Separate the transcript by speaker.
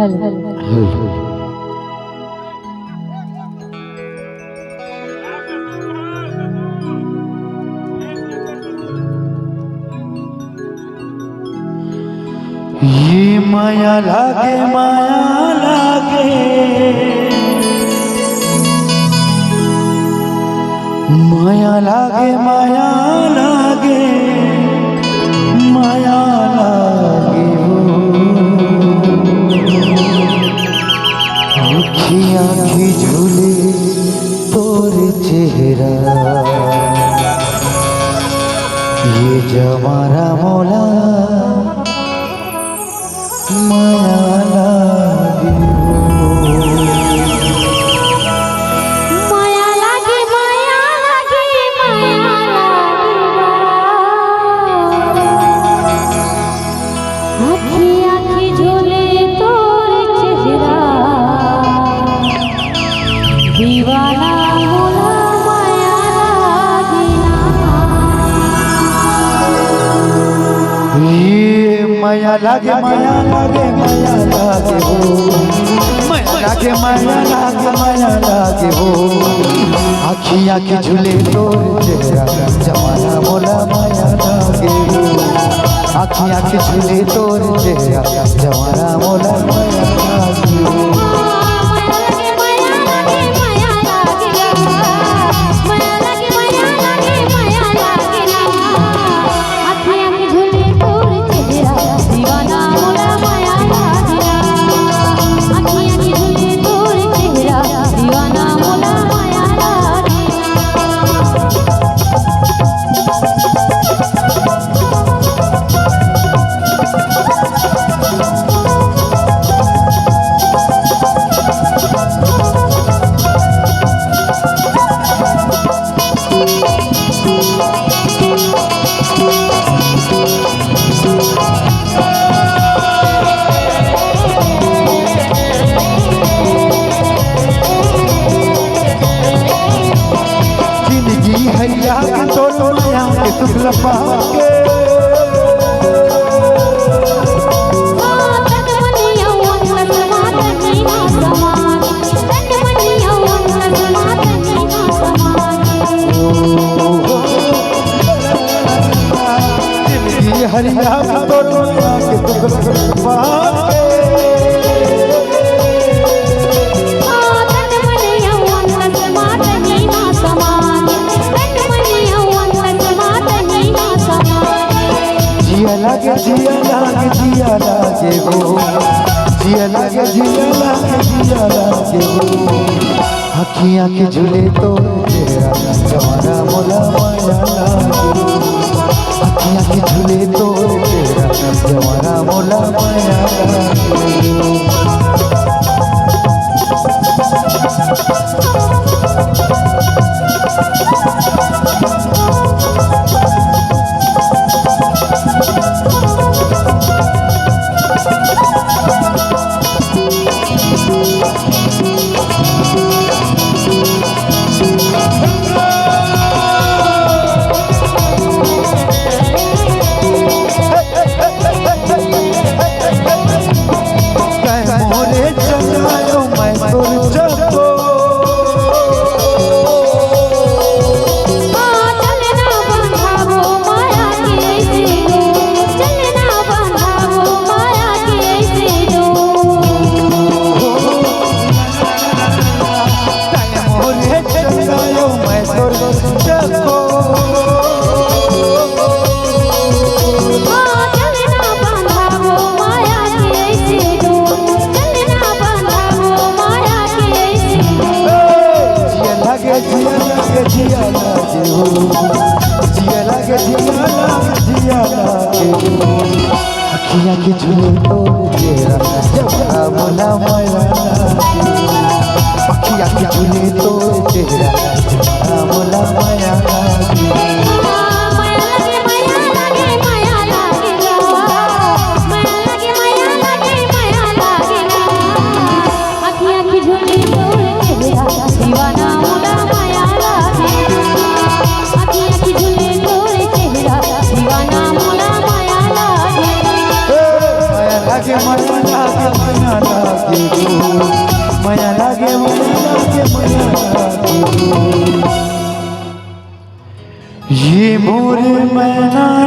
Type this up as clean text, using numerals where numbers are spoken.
Speaker 1: hello ये माया लागे माया लागे माया लागे माया लागे आँखी आँखी झूले तोर चेहरा ये जमारा मोला माया लागे
Speaker 2: माया लागे माया लागे माया लागे आँखी आँखी झूले तोर चेहरा दीवाना मोला माया लागिना
Speaker 1: ये माया लागे माया लागे माया लागे हो माया लागे माया लागे माया लागे हो आँखी आँखी झूले तोर चेहरा जमाना मोला माया लागे हो आँखी आँखी झूले तोर चेहरा जमाना मोला माया लागे हो हरिया तो दुनिया के जिया लागे जिया लागे जिया लागे हो जिया लागे जिया लागे जिया लागे हो आँखी आँखी झूले तो तेरा जमाना मोला माया लागे आँखी आँखी झूले तो तेरा जमाना मोला माया लागे जिया लागे हो जिया लागे जिया लागे जिया लागे आँखी आँखी झूले तो तेरा जमाना मोला माया लागे आँखी आँखी झूले तो तेरा जमाना मोला माया लागे
Speaker 2: दीवाना मोला माया लागे आँखी आँखी झूले तोर चेहरा दीवाना मोला माया लागे
Speaker 1: माया लागे माया लागे माया लागे मोरे मैना